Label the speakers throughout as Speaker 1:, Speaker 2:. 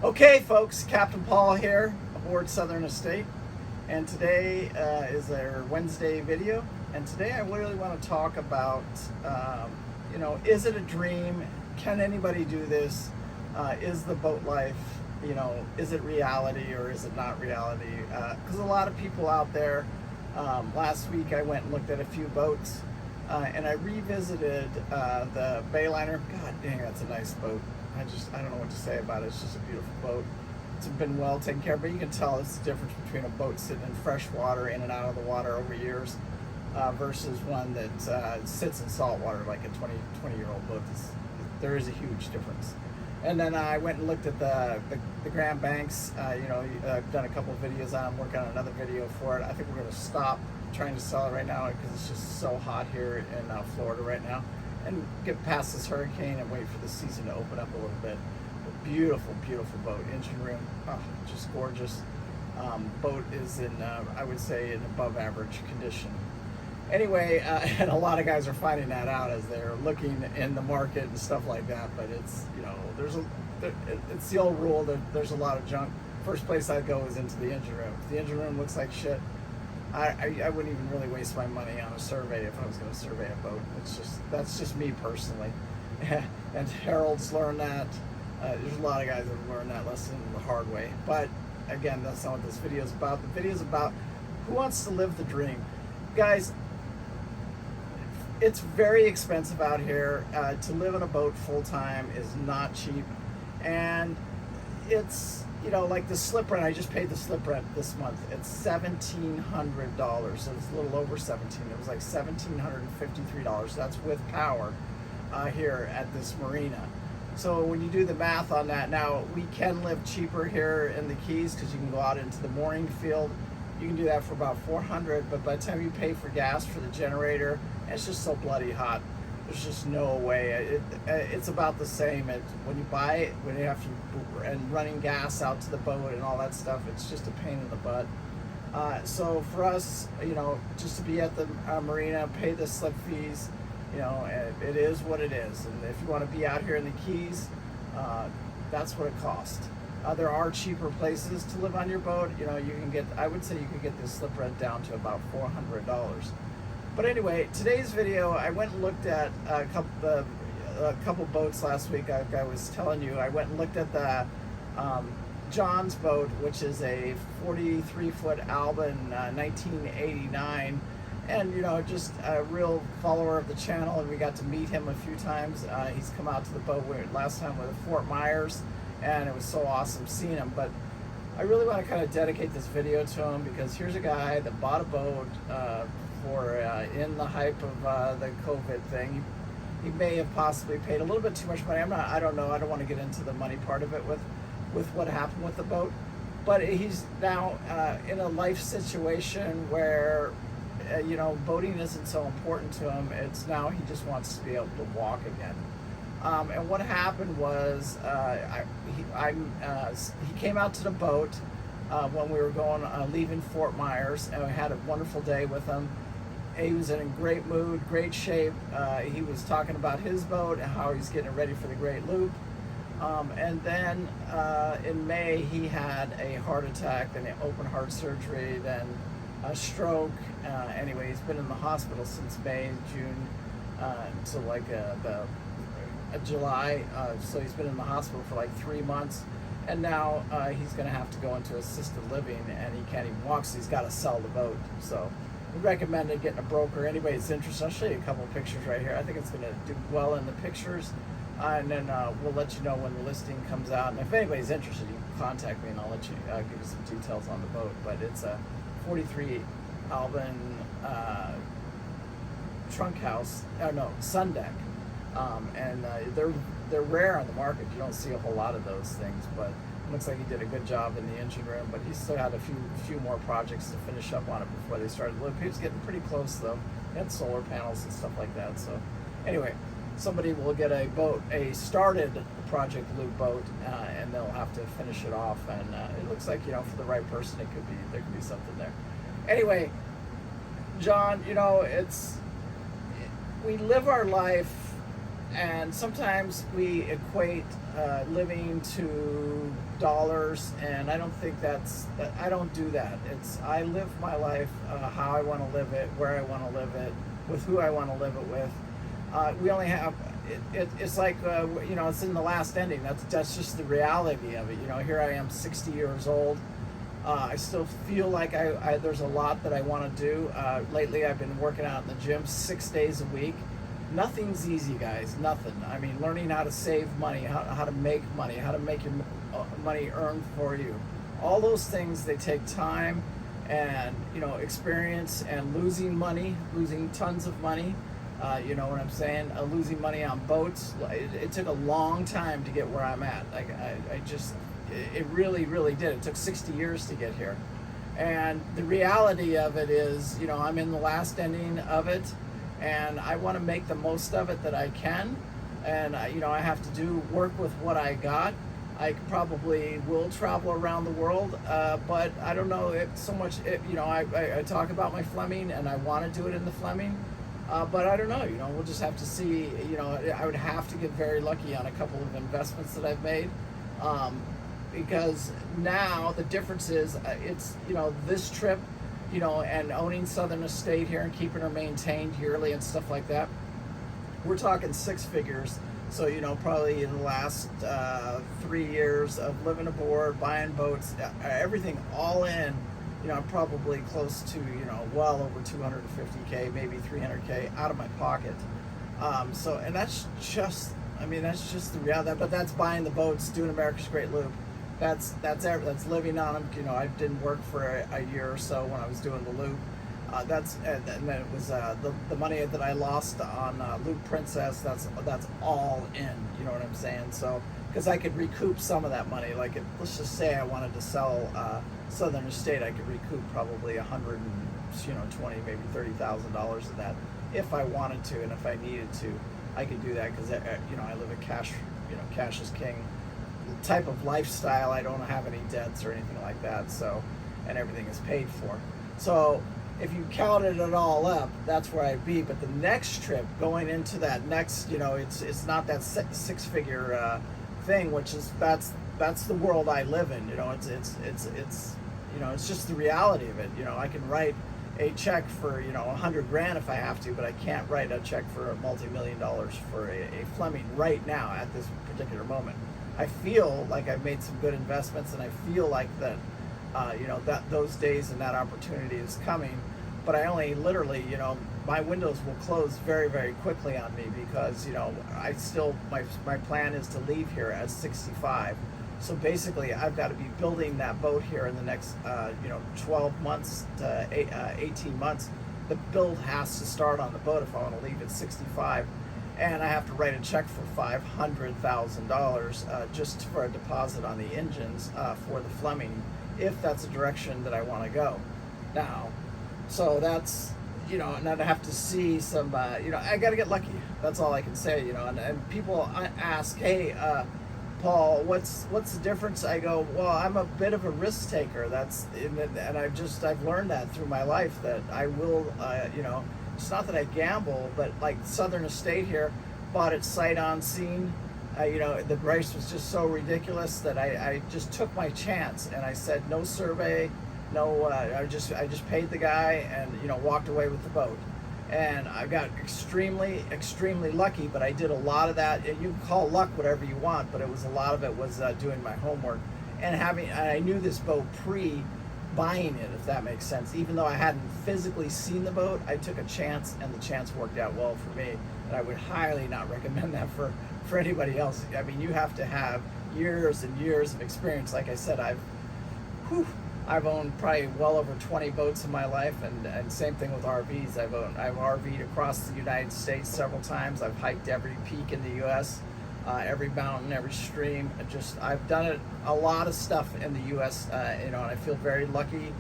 Speaker 1: Okay, folks, Captain Paul here aboard Southern Estate, and today is our Wednesday video. And today I really want to talk about, is it a dream? Can anybody do this? Is the boat life, is it reality or is it not reality? Because a lot of people out there, last week I went and looked at a few boats, and I revisited the Bayliner. God dang, that's a nice boat. I don't know what to say about it. It's just a beautiful boat. It's been well taken care of, but you can tell it's the difference between a boat sitting in fresh water, in and out of the water over years, versus one that sits in salt water like a 20-year-old boat. There is a huge difference. And then I went and looked at the Grand Banks. I've done a couple of videos on it. I'm working on another video for it. I think we're going to stop trying to sell it right now because it's just so hot here in Florida right now, and get past this hurricane and wait for the season to open up a little bit. But beautiful, beautiful boat. Engine room, just gorgeous. Boat is in, I would say, in above average condition. Anyway, and a lot of guys are finding that out as they're looking in the market and stuff like that. But it's, it's the old rule that there's a lot of junk. First place I'd go is into the engine room. If the engine room looks like shit, I wouldn't even really waste my money on a survey if I was going to survey a boat. That's just me personally. And Harold's learned that. There's a lot of guys that have learned that lesson the hard way. But again, that's not what this video is about. The video is about who wants to live the dream. Guys, it's very expensive out here. To live in a boat full time is not cheap. And it's, like the slip rent, I just paid the slip rent this month. It's $1,700. So it's a little over 17. It was like $1,753. That's with power here at this marina. So when you do the math on that, now we can live cheaper here in the Keys because you can go out into the mooring field. You can do that for about $400, but by the time you pay for gas for the generator, it's just so bloody hot. There's just no way. It's about the same. When you buy it, when you have to, and running gas out to the boat and all that stuff, it's just a pain in the butt. So for us, just to be at the marina, pay the slip fees, it is what it is. And if you want to be out here in the Keys, that's what it costs. There are cheaper places to live on your boat. You can get, I would say you could get this slip rent down to about $400. But anyway, today's video, I went and looked at a couple boats last week. I was telling you, I went and looked at the John's boat, which is a 43-foot Albin 1989. And, just a real follower of the channel, and we got to meet him a few times. He's come out to the boat last time with Fort Myers, and it was so awesome seeing him. But I really want to kind of dedicate this video to him because here's a guy that bought a boat in the hype of the COVID thing. He may have possibly paid a little bit too much money. I don't know. I don't want to get into the money part of it with what happened with the boat. But he's now in a life situation where, boating isn't so important to him. It's now he just wants to be able to walk again. And what happened was he came out to the boat when we were leaving Fort Myers, and we had a wonderful day with him. He was in a great mood, great shape. He was talking about his boat and how he's getting ready for the Great Loop. And then in May, he had a heart attack, then an open heart surgery, then a stroke. Anyway, he's been in the hospital since May, June, until like July. So he's been in the hospital for like 3 months. And now he's going to have to go into assisted living, and he can't even walk, so he's got to sell the boat. So we recommended getting a broker. Anybody that's interested, I'll show you a couple of pictures right here. I think it's going to do well in the pictures. And then we'll let you know when the listing comes out. And if anybody's interested, you can contact me, and I'll let you give you some details on the boat. But it's a 43 Albin trunk house, sun deck. And they're rare on the market. You don't see a whole lot of those things, but it looks like he did a good job in the engine room. But he still had a few more projects to finish up on it before they started. Look, he was getting pretty close though. He had solar panels and stuff like that. So anyway, somebody will get a started Project Loop boat, and they'll have to finish it off. And it looks like for the right person, there could be something there. Anyway, John, we live our life And sometimes we equate living to dollars, and I don't think I don't do that. I live my life how I want to live it, where I want to live it, with who I want to live it with. We only have, it's like, it's in the last ending. That's just the reality of it. Here I am, 60 years old. I still feel like there's a lot that I want to do. Lately, I've been working out in the gym 6 days a week. Nothing's easy, guys. Nothing. I mean, learning how to save money, how to make money, how to make your money earn for you. All those things, they take time and, experience, and losing money, losing tons of money. You know what I'm saying? Losing money on boats. It took a long time to get where I'm at. Like it really, really did. It took 60 years to get here. And the reality of it is, I'm in the last ending of it, and I want to make the most of it that I can. And I have to work with what I got. I probably will travel around the world, but I don't know if so much. I talk about my Fleming, and I want to do it in the Fleming. But I don't know, we'll just have to see. I would have to get very lucky on a couple of investments that I've made, because now the difference is, it's, this trip, and owning Southern Estate here and keeping her maintained yearly and stuff like that, we're talking 6 figures. So, probably in the last 3 years of living aboard, buying boats, everything all in, probably close to, well over 250K, maybe 300K out of my pocket. And that's just the reality. But that's buying the boats, doing America's Great Loop. That's living on them. I didn't work for a year or so when I was doing the loop. And then it was the money that I lost on Loop Princess. That's all in. You know what I'm saying? So, because I could recoup some of that money. Like, let's just say I wanted to sell Southern Estate, I could recoup probably $120,000, maybe $30,000 of that if I wanted to, and if I needed to, I could do that, because I live a cash is king type of lifestyle. I don't have any debts or anything like that. So, and everything is paid for. So, if you counted it all up, that's where I'd be. But the next trip, going into that next, it's not that 6-figure thing, which is that's the world I live in. It's just the reality of it. I can write a check for $100,000 if I have to, but I can't write a check for a multi-million dollars for a Fleming right now at this particular moment. I feel like I've made some good investments, and I feel like that that those days and that opportunity is coming. But I only literally, my windows will close very, very quickly on me, because I still, my plan is to leave here at 65. So basically, I've got to be building that boat here in the next 12 months to 18 months. The build has to start on the boat if I want to leave at 65, and I have to write a check for $500,000 just for a deposit on the engines for the Fleming, if that's the direction that I want to go. Now, so that's, and I'd have to see some, I got to get lucky. That's all I can say, and people ask, hey, Paul, what's the difference? I go, well, I'm a bit of a risk taker. And I've learned that through my life, that I will, it's not that I gamble, but like Southern Estate here, bought it sight on scene. The price was just so ridiculous that I just took my chance, and I said no survey, no. I just paid the guy and walked away with the boat, and I got extremely, extremely lucky. But I did a lot of that. You can call luck whatever you want, but a lot of it was doing my homework and I knew this boat pre-buying it, if that makes sense. Even though I hadn't physically seen the boat, I took a chance, and the chance worked out well for me. And I would highly not recommend that for anybody else. I mean, you have to have years and years of experience. Like I said, I've owned probably well over 20 boats in my life, and same thing with RVs. I've RV'd across the United States several times. I've hiked every peak in the U.S., every mountain, every stream. I've done it, a lot of stuff in the U.S., and I feel very lucky,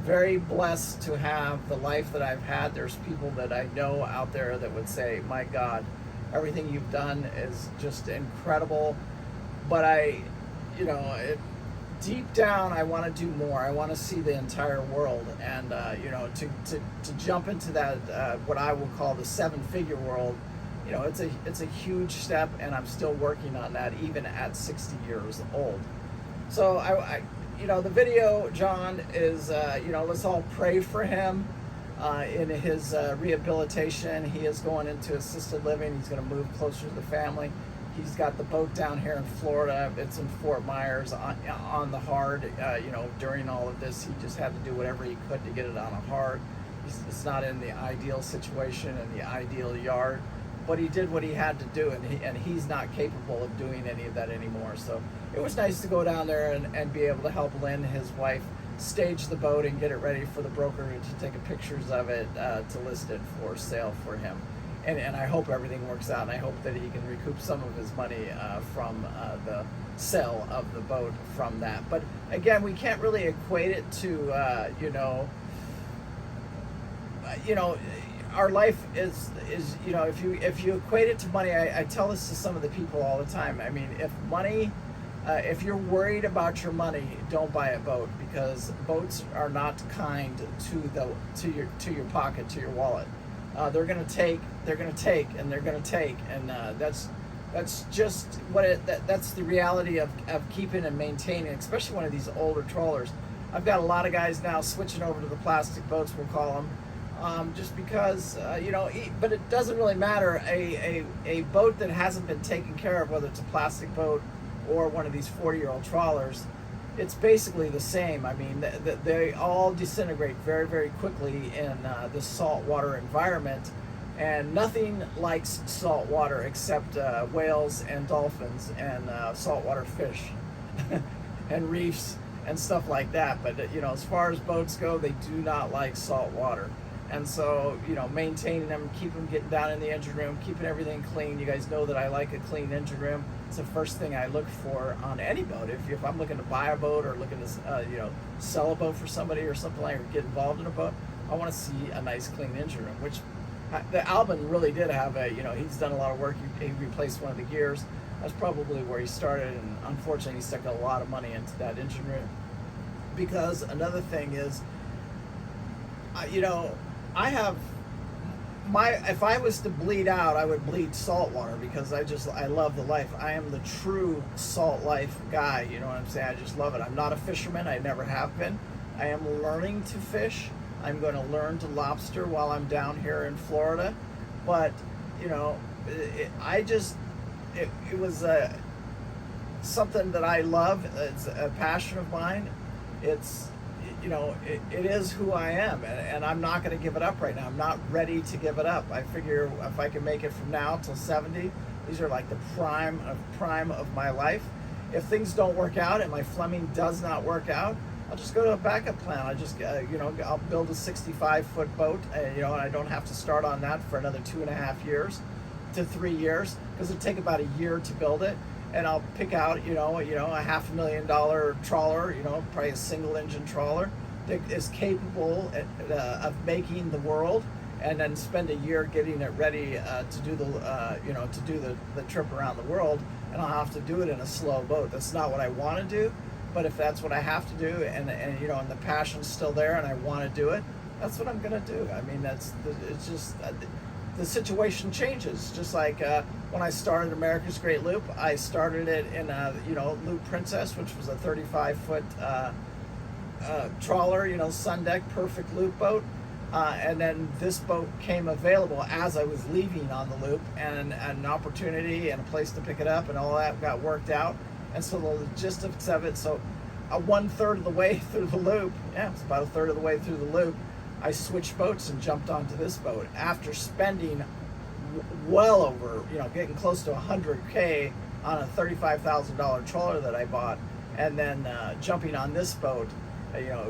Speaker 1: very blessed to have the life that I've had. There's people that I know out there that would say, my God, everything you've done is just incredible. But deep down, I want to do more. I want to see the entire world, and to jump into that what I will call the 7-figure world. you know, it's a huge step, and I'm still working on that even at 60 years old. So you know, the video, John, is you know, let's all pray for him in his rehabilitation. He is going into assisted living. He's going to move closer to the family. He's got the boat down here in Florida. It's in Fort Myers on the hard. You know, during all of this, he just had to do whatever he could to get it on a hard. It's not in the ideal situation and the ideal yard, but he did what he had to do, and he's not capable of doing any of that anymore. So it was nice to go down there and be able to help Lynn, his wife, stage the boat and get it ready for the broker to take pictures of it to list it for sale for him. And I hope everything works out, and I hope that he can recoup some of his money from the sale of the boat from that. But again, we can't really equate it to you know, our life is you know, if you equate it to money, I tell this to some of the people all the time. I mean, if you're worried about your money, don't buy a boat, because boats are not kind to your pocket, to your wallet. They're gonna take, and that's just what that's the reality of keeping and maintaining, especially one of these older trawlers. I've got a lot of guys now switching over to the plastic boats, we'll call them, just because you know. But it doesn't really matter. A boat that hasn't been taken care of, whether it's a plastic boat or one of these 40-year-old trawlers, it's basically the same. I mean, they all disintegrate very, very quickly in this saltwater environment, and nothing likes salt water except whales and dolphins and saltwater fish and reefs and stuff like that. But you know, as far as boats go, they do not like salt water. And so, you know, maintaining them, keep them getting down in the engine room, keeping everything clean. You guys know that I like a clean engine room. It's the first thing I look for on any boat. If I'm looking to buy a boat or looking to, you know, sell a boat for somebody or something like, or get involved in a boat, I want to see a nice clean engine room, which the Albin really did have you know, he's done a lot of work. He replaced one of the gears. That's probably where he started, and unfortunately he stuck a lot of money into that engine room. Because another thing is, you know, if I was to bleed out, I would bleed salt water, because I love the life. I am the true Salt Life guy, you know what I'm saying? I just love it. I'm not a fisherman, I never have been. I am learning to fish. I'm going to learn to lobster while I'm down here in Florida. But, you know, it was something that I love. It's a passion of mine. It's, you know, it is who I am, and I'm not going to give it up right now. I'm not ready to give it up. I figure if I can make it from now till 70, these are like the prime of my life. If things don't work out and my Fleming does not work out, I'll just go to a backup plan. I just, you know, I'll build a 65-foot boat, you know, and I don't have to start on that for another 2.5 years to 3 years, because it'll take about a year to build it. And I'll pick out, you know, a $500,000 trawler, you know, probably a single engine trawler that is capable of making the world, and then spend a year getting it ready to do the trip around the world. And I'll have to do it in a slow boat. That's not what I want to do, but if that's what I have to do, and you know, and the passion's still there, and I want to do it, that's what I'm gonna do. I mean, it's just. The situation changes. Just like when I started America's Great Loop, I started it in you know, Loop Princess, which was a 35-foot trawler, you know, sun deck, perfect loop boat. And then this boat came available as I was leaving on the loop, and an opportunity and a place to pick it up, and all that got worked out. And so the logistics of it, so 1/3 of the way through the loop, yeah, it's about 1/3 of the way through the loop, I switched boats and jumped onto this boat after spending well over, you know, getting close to $100K on a $35,000 trawler that I bought, and then jumping on this boat. You know,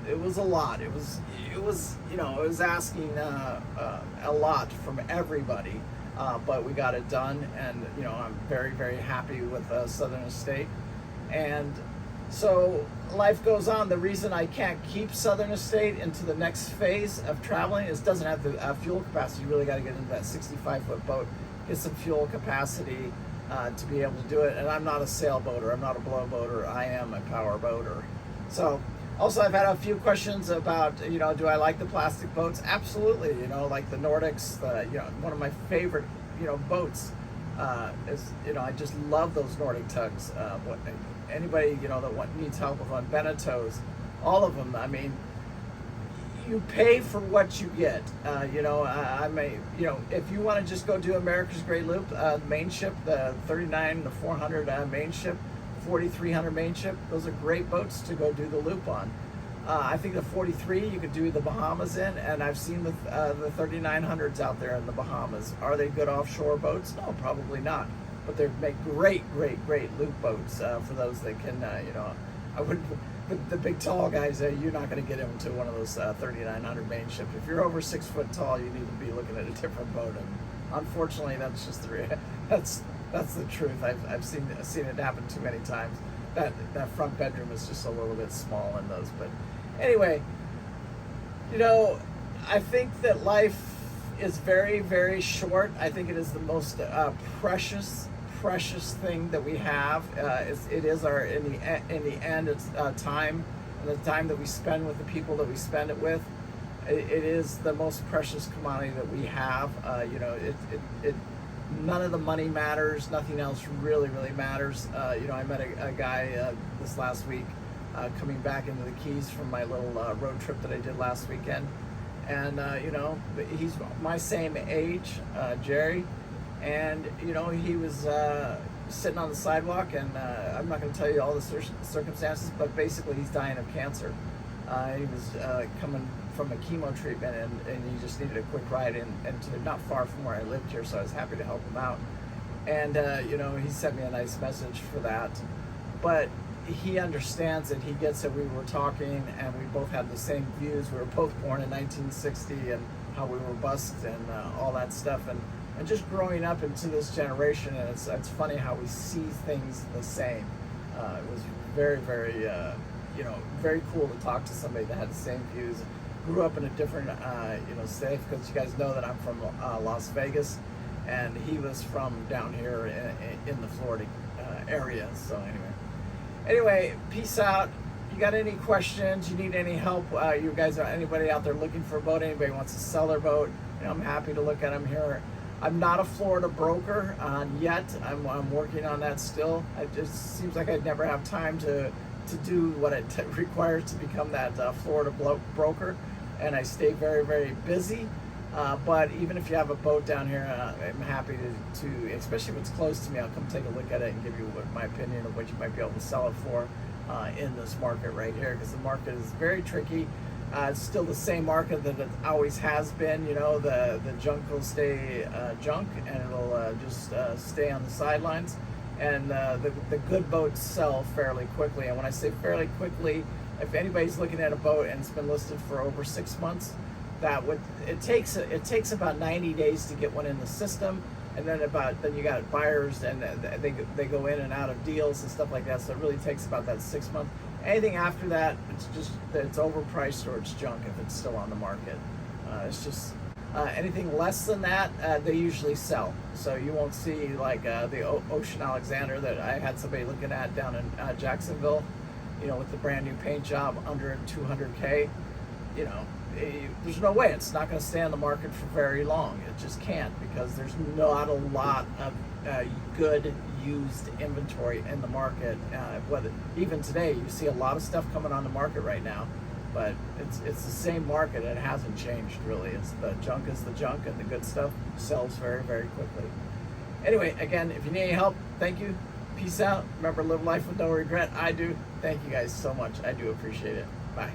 Speaker 1: it was a lot. It was you know, it was asking a lot from everybody, but we got it done, and you know, I'm very, very happy with Southern Estate. And so life goes on. The reason I can't keep Southern Estate into the next phase of traveling is it doesn't have the fuel capacity. You really got to get into that 65-foot boat, get some fuel capacity to be able to do it. And I'm not a sailboater. I'm not a blowboater. I am a power boater. So also, I've had a few questions about, you know, do I like the plastic boats? Absolutely. You know, like the Nordics. You know, one of my favorite boats. I just love those Nordic tugs. Anybody that needs help with on Beneteaus, all of them. I mean, you pay for what you get. If you want to just go do America's Great Loop, the main ship, the 39, the 400 main ship, 4300 main ship, those are great boats to go do the loop on. I think the 43 you could do the Bahamas in, and I've seen the 3900s out there in the Bahamas. Are they good offshore boats? No, probably not. But they make great loop boats for those that can, I wouldn't, the big tall guys, you're not going to get into one of those 3900 main ships. If you're over 6 foot tall, you need to be looking at a different boat. And unfortunately, that's just that's the truth. I've seen it happen too many times. That front bedroom is just a little bit small in those. But anyway, I think that life is very short. I think it is the most precious thing that we have. It is in the end, it's time, and the time that we spend with the people that we spend it with. It is the most precious commodity that we have. None of the money matters. Nothing else really matters. I met a guy this last week coming back into the Keys from my little road trip that I did last weekend, and he's my same age, Jerry, and he was sitting on the sidewalk, and I'm not going to tell you all the circumstances, but basically he's dying of cancer. He was coming from a chemo treatment, and he just needed a quick ride into not far from where I lived here, so I was happy to help him out. And he sent me a nice message for that. But he understands it. He gets it. We were talking, and we both had the same views. We were both born in 1960, and how we were busked and all that stuff. And just growing up into this generation, and it's funny how we see things the same. It was very very cool to talk to somebody that had the same views. Grew up in a different state, because you guys know that I'm from Las Vegas, and he was from down here in the Florida area. So anyway, peace out. You got any questions? You need any help? You guys are anybody out there looking for a boat? Anybody wants to sell their boat? I'm happy to look at them here. I'm not a Florida broker yet. I'm working on that still. It just seems like I'd never have time to do what it requires to become that Florida broker, and I stay very busy. But even if you have a boat down here, I'm happy to, especially if it's close to me, I'll come take a look at it and give you my opinion of what you might be able to sell it for in this market right here, because the market is very tricky. It's still the same market that it always has been. The junk will stay junk, and it'll just stay on the sidelines. And the good boats sell fairly quickly. And when I say fairly quickly, if anybody's looking at a boat and it's been listed for over 6 months, it takes about 90 days to get one in the system, and then you got buyers, and they go in and out of deals and stuff like that. So it really takes about that 6 months. Anything after that, it's overpriced or it's junk if it's still on the market. It's just. Anything less than that, they usually sell. So you won't see like the Ocean Alexander that I had somebody looking at down in Jacksonville, with the brand new paint job under $200K. There's no way it's not going to stay on the market for very long. It just can't, because there's not a lot of good used inventory in the market. Even today, you see a lot of stuff coming on the market right now. But it's the same market. It hasn't changed really. It's the junk is the junk, and the good stuff sells very quickly. Anyway, again, if you need any help, thank you. Peace out. Remember, live life with no regret. I do. Thank you guys so much. I do appreciate it. Bye.